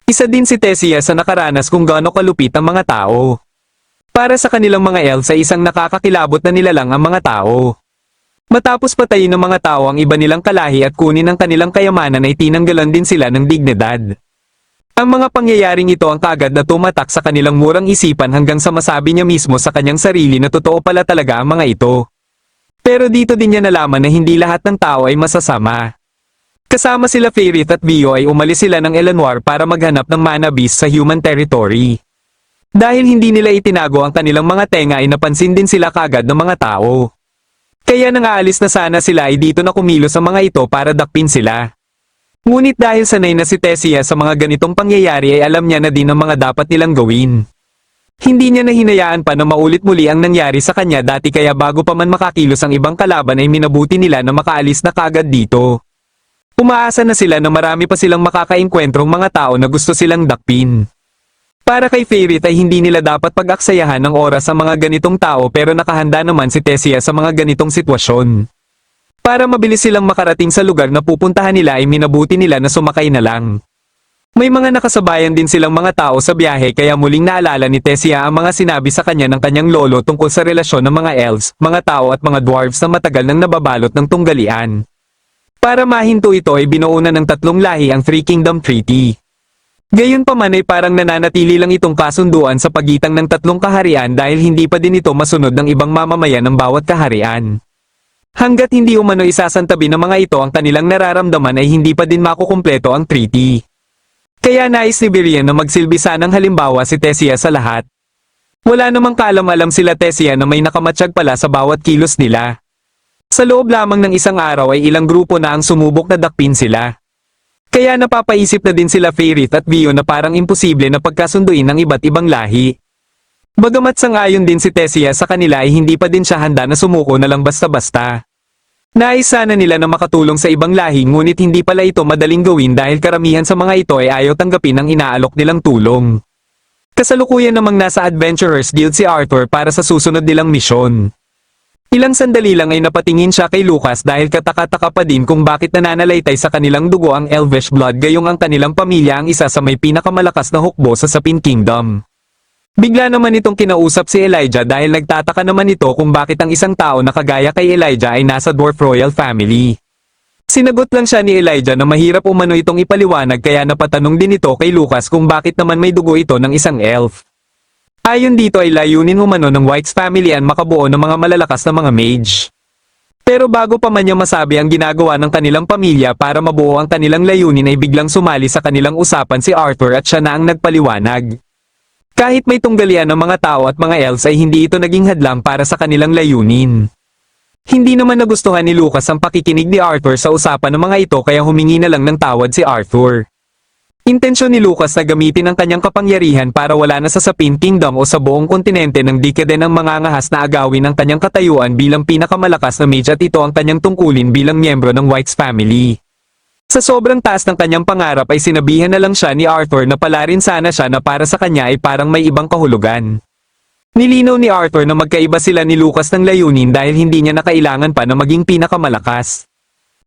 Isa din si Tessia sa nakaranas kung gaano kalupit ang mga tao. Para sa kanilang mga elves ay isang nakakakilabot na nilalang ang mga tao. Matapos patayin ng mga tao ang iba nilang kalahi at kunin ang kanilang kayamanan ay tinanggalan din sila ng dignidad. Ang mga pangyayaring ito ang kaagad na tumatak sa kanilang murang isipan hanggang sa masabi niya mismo sa kanyang sarili na totoo pala talaga ang mga ito. Pero dito din niya nalaman na hindi lahat ng tao ay masasama. Kasama sila Faerith at Vio ay umalis sila ng Eleanor para maghanap ng mana beast sa human territory. Dahil hindi nila itinago ang kanilang mga tenga ay napansin din sila kaagad ng mga tao. Kaya nang aalis na sana sila ay dito na kumilos ang mga ito para dakpin sila. Ngunit dahil sanay na si Tessia sa mga ganitong pangyayari ay alam niya na din ang mga dapat nilang gawin. Hindi niya na hinayaan pa na maulit muli ang nangyari sa kanya dati kaya bago pa man makakilos ang ibang kalaban ay minabuti nila na makaalis na kaagad dito. Umaasa na sila na marami pa silang makakaengkwentrong mga tao na gusto silang dakpin. Para kay Faerith ay hindi nila dapat pag-aksayahan ng oras sa mga ganitong tao pero nakahanda naman si Tessia sa mga ganitong sitwasyon. Para mabilis silang makarating sa lugar na pupuntahan nila ay minabuti nila na sumakay na lang. May mga nakasabayan din silang mga tao sa biyahe kaya muling naalala ni Tessia ang mga sinabi sa kanya ng kanyang lolo tungkol sa relasyon ng mga elves, mga tao at mga dwarves na matagal nang nababalot ng tunggalian. Para mahinto ito ay binuuna ng tatlong lahi ang Three Kingdom Treaty. Gayunpaman ay parang nananatili lang itong kasunduan sa pagitan ng tatlong kaharian dahil hindi pa din ito masunod ng ibang mamamayan ng bawat kaharian. Hanggat hindi umano isasantabi ng mga ito ang kanilang nararamdaman ay hindi pa din makukumpleto ang treaty. Kaya nais ni Virian na magsilbi sanang halimbawa si Tessia sa lahat. Wala namang kaalam-alam sila Tessia na may nakamatsyag pala sa bawat kilos nila. Sa loob lamang ng isang araw ay ilang grupo na ang sumubok na dakpin sila. Kaya napapaisip na din sila Faerith at Vio na parang imposible na pagkasunduin ng iba't ibang lahi. Bagamat sang-ayon din si Tessia sa kanila ay hindi pa din siya handa na sumuko na lang basta-basta. Nais sana nila na makatulong sa ibang lahi ngunit hindi pala ito madaling gawin dahil karamihan sa mga ito ay ayaw tanggapin ang inaalok nilang tulong. Kasalukuyan namang nasa Adventurers Guild si Arthur para sa susunod nilang misyon. Ilang sandali lang ay napatingin siya kay Lucas dahil kataka-taka pa din kung bakit nananalaytay sa kanilang dugo ang Elvish blood gayong ang kanilang pamilya ang isa sa may pinakamalakas na hukbo sa Sapin Kingdom. Bigla naman itong kinausap si Elijah dahil nagtataka naman ito kung bakit ang isang tao na kagaya kay Elijah ay nasa Dwarf Royal Family. Sinagot lang siya ni Elijah na mahirap umano itong ipaliwanag kaya napatanong din ito kay Lucas kung bakit naman may dugo ito ng isang elf. Ayon dito ay layunin umano ng White's family ang makabuo ng mga malalakas na mga mage. Pero bago pa man niya masabi ang ginagawa ng kanilang pamilya para mabuo ang kanilang layunin ay biglang sumali sa kanilang usapan si Arthur at siya na ang nagpaliwanag. Kahit may tunggalian ng mga tao at mga elves ay hindi ito naging hadlang para sa kanilang layunin. Hindi naman nagustuhan ni Lucas ang pakikinig ni Arthur sa usapan ng mga ito kaya humingi na lang ng tawad si Arthur. Intensyon ni Lucas na gamitin ang kanyang kapangyarihan para wala na sa Sapin Kingdom o sa buong kontinente ng Decade ng mangangahas na agawin ang kanyang katayuan bilang pinakamalakas na mage at ito ang kanyang tungkulin bilang miyembro ng White's family. Sa sobrang taas ng kanyang pangarap ay sinabihan na lang siya ni Arthur na pala rin sana siya na para sa kanya ay parang may ibang kahulugan. Nilinaw ni Arthur na magkaiba sila ni Lucas ng layunin dahil hindi niya na kailangan pa na maging pinakamalakas.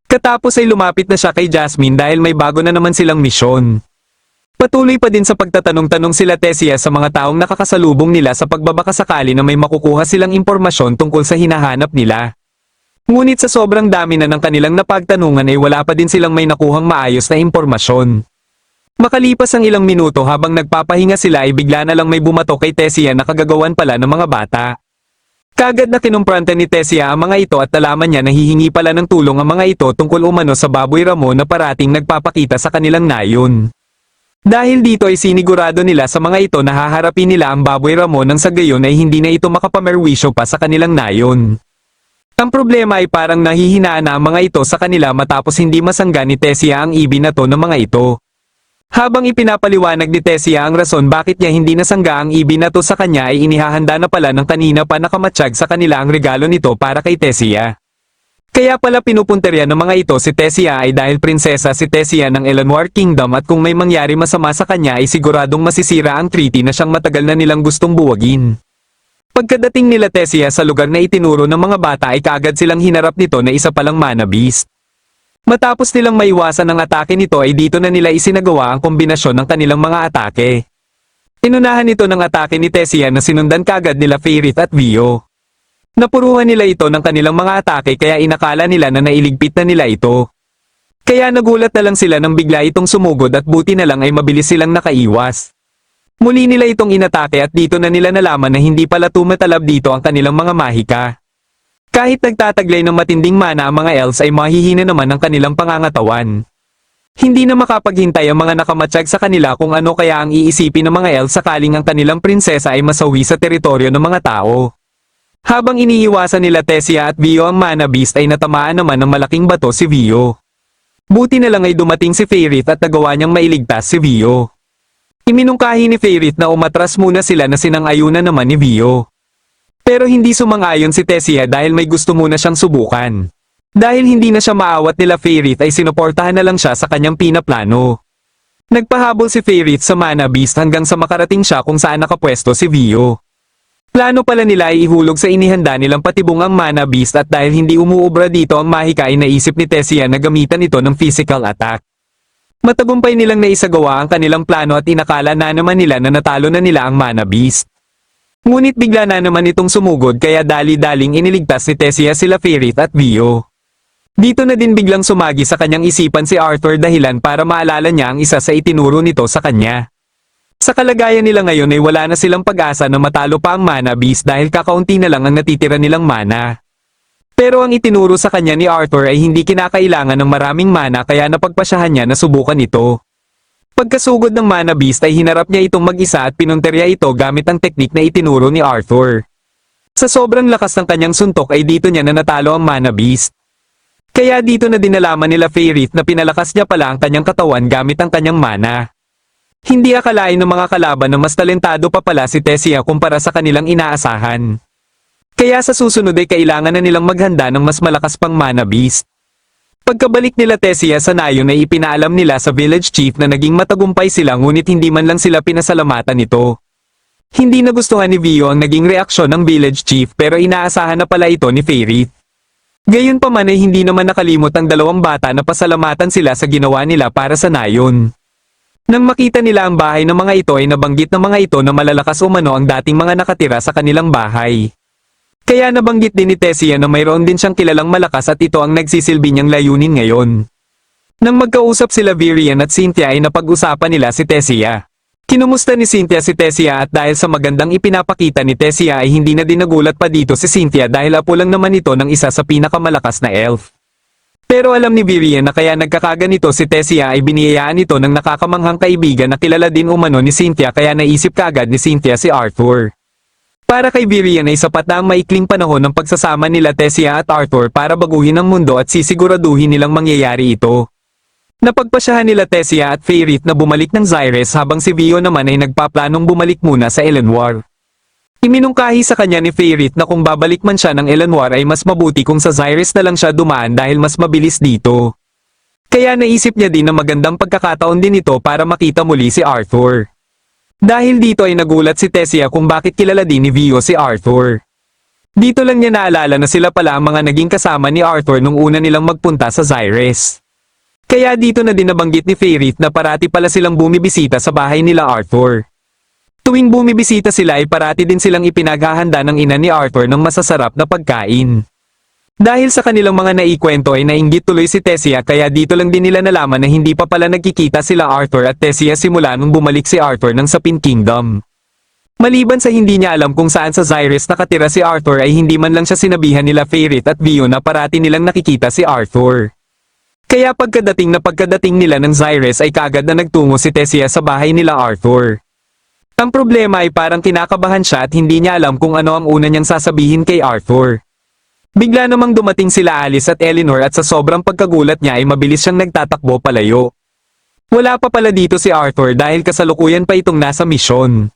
Katapos ay lumapit na siya kay Jasmine dahil may bago na naman silang misyon. Patuloy pa din sa pagtatanong-tanong sila Tessia sa mga taong nakakasalubong nila sa pagbabakasakali na may makukuha silang impormasyon tungkol sa hinahanap nila. Ngunit sa sobrang dami na ng kanilang napagtanungan ay wala pa din silang may nakuhang maayos na impormasyon. Makalipas ang ilang minuto habang nagpapahinga sila ay bigla na lang may bumato kay Tessia na kagagawan pala ng mga bata. Kagad na kinumpranta ni Tessia ang mga ito at nalaman niya na hihingi pala ng tulong ang mga ito tungkol umano sa baboy ramo na parating nagpapakita sa kanilang nayon. Dahil dito ay sinigurado nila sa mga ito na haharapin nila ang baboy ramo nang sa gayon ay hindi na ito makapamerwisyo pa sa kanilang nayon. Ang problema ay parang nahihinaan na ang mga ito sa kanila matapos hindi masangga ni Tessia ang ibinato ng mga ito. Habang ipinapaliwanag ni Tessia ang rason bakit niya hindi nasangga ang ibinato sa kanya ay inihahanda na pala ng kanina pa nakamatsyag sa kanila ang regalo nito para kay Tessia. Kaya pala pinupunterya ng mga ito si Tessia ay dahil prinsesa si Tessia ng Eleanor Kingdom at kung may mangyari masama sa kanya ay siguradong masisira ang treaty na siyang matagal na nilang gustong buwagin. Pagkadating nila Tessia sa lugar na itinuro ng mga bata ay kaagad silang hinarap nito na isa palang mana beast. Matapos nilang maiwasan ang atake nito ay dito na nila isinagawa ang kombinasyon ng kanilang mga atake. Inunahan ito ng atake ni Tessia na sinundan kagad nila Faith at Vio. Napuruhan nila ito ng kanilang mga atake kaya inakala nila na nailigpit na nila ito. Kaya nagulat na lang sila nang bigla itong sumugod at buti na lang ay mabilis silang nakaiwas. Muli nila itong inatake at dito na nila nalaman na hindi pala tumatalab dito ang kanilang mga mahika. Kahit nagtataglay ng matinding mana ang mga elves ay mahihina naman ang kanilang pangangatawan. Hindi na makapaghintay ang mga nakamatsyag sa kanila kung ano kaya ang iisipin ng mga elves sakaling ang kanilang prinsesa ay masawi sa teritoryo ng mga tao. Habang iniiwasan nila Tessia at Vio ang mana beast ay natamaan naman ng malaking bato si Vio. Buti na lang ay dumating si Faith at nagawa niyang mailigtas si Vio. Iminungkahi ni Faith na umatras muna sila na sinang-ayunan naman ni Vio. Pero hindi sumang-ayon si Tessia dahil may gusto muna siyang subukan. Dahil hindi na siya maawat nila Faith ay sinuportahan na lang siya sa kanyang pinaplano. Nagpahabol si Faith sa mana beast hanggang sa makarating siya kung saan nakapwesto si Vio. Plano pala nila ay ihulog sa inihanda nilang patibong ang mana beast at dahil hindi umuubra dito ang mahika ay naisip ni Tessia na gamitan ito ng physical attack. Matagumpay nilang naisagawa ang kanilang plano at inakala na naman nila na natalo na nila ang mana beast. Ngunit bigla na naman itong sumugod kaya dali-daling iniligtas ni Tessia sila Faith at Vio. Dito na din biglang sumagi sa kanyang isipan si Arthur dahilan para maalala niya ang isa sa itinuro nito sa kanya. Sa kalagayan nila ngayon ay wala na silang pag-asa na matalo pa ang mana beast dahil kakaunti na lang ang natitira nilang mana. Pero ang itinuro sa kanya ni Arthur ay hindi kinakailangan ng maraming mana kaya napagpasyahan niya na subukan ito. Pagkasugod ng mana beast ay hinarap niya itong mag-isa at pinunterya ito gamit ang teknik na itinuro ni Arthur. Sa sobrang lakas ng kanyang suntok ay dito niya na natalo ang mana beast. Kaya dito na dinalaman nila Faith na pinalakas niya pala ang kanyang katawan gamit ang kanyang mana. Hindi akalain ng mga kalaban na mas talentado pa pala si Tessia kumpara sa kanilang inaasahan. Kaya sa susunod ay kailangan na nilang maghanda ng mas malakas pang mana beast. Pagkabalik nila Tessia sa nayon ay ipinaalam nila sa village chief na naging matagumpay sila ngunit hindi man lang sila pinasalamatan nito. Hindi nagustuhan ni Vio ang naging reaksyon ng village chief pero inaasahan na pala ito ni Faith. Gayunpaman ay hindi naman nakalimot ang dalawang bata na pasalamatan sila sa ginawa nila para sa nayon. Nang makita nila ang bahay ng mga ito ay nabanggit ng mga ito na malalakas umano ang dating mga nakatira sa kanilang bahay. Kaya nabanggit din ni Tessia na mayroon din siyang kilalang malakas at ito ang nagsisilbi niyang layunin ngayon. Nang magkausap sila Virian at Cynthia ay napag-usapan nila si Tessia. Kinumusta ni Cynthia si Tessia at dahil sa magandang ipinapakita ni Tessia ay hindi na din nagulat pa dito si Cynthia dahil apo lang naman ito ng isa sa pinakamalakas na elf. Pero alam ni Virian na kaya nagkakaganito si Tessia ay biniyayaan ito ng nakakamanghang kaibigan na kilala din umano ni Cynthia kaya naisip kaagad ni Cynthia si Arthur. Para kay Virian ay sapat na ang maikling panahon ng pagsasama nila Tessia at Arthur para baguhin ang mundo at sisiguraduhin nilang mangyayari ito. Napagpasyahan nila Tessia at Faith na bumalik ng Xyres habang si Vio naman ay nagpaplanong bumalik muna sa Eleanor. Iminungkahi sa kanya ni Faith na kung babalik man siya ng Eleanor ay mas mabuti kung sa Xyres na lang siya dumaan dahil mas mabilis dito. Kaya naisip niya din na magandang pagkakataon din ito para makita muli si Arthur. Dahil dito ay nagulat si Tessia kung bakit kilala din ni Vio si Arthur. Dito lang niya naalala na sila pala ang mga naging kasama ni Arthur nung una nilang magpunta sa Xyres. Kaya dito na din nabanggit ni Faith na parati pala silang bumibisita sa bahay nila Arthur. Tuwing bumibisita sila ay parati din silang ipinaghahanda ng ina ni Arthur ng masasarap na pagkain. Dahil sa kanilang mga naikwento ay nainggit tuloy si Tessia kaya dito lang din nila nalaman na hindi pa pala nagkikita sila Arthur at Tessia simula nung bumalik si Arthur ng Sapin Kingdom. Maliban sa hindi niya alam kung saan sa Xyres nakatira si Arthur ay hindi man lang siya sinabihan nila Faith at Vio na parati nilang nakikita si Arthur. Kaya pagkadating nila ng Xyres ay kaagad na nagtungo si Tessia sa bahay nila Arthur. Ang problema ay parang kinakabahan siya at hindi niya alam kung ano ang una niyang sasabihin kay Arthur. Bigla namang dumating sila Alice at Eleanor at sa sobrang pagkagulat niya ay mabilis siyang nagtatakbo palayo. Wala pa pala dito si Arthur dahil kasalukuyan pa itong nasa misyon.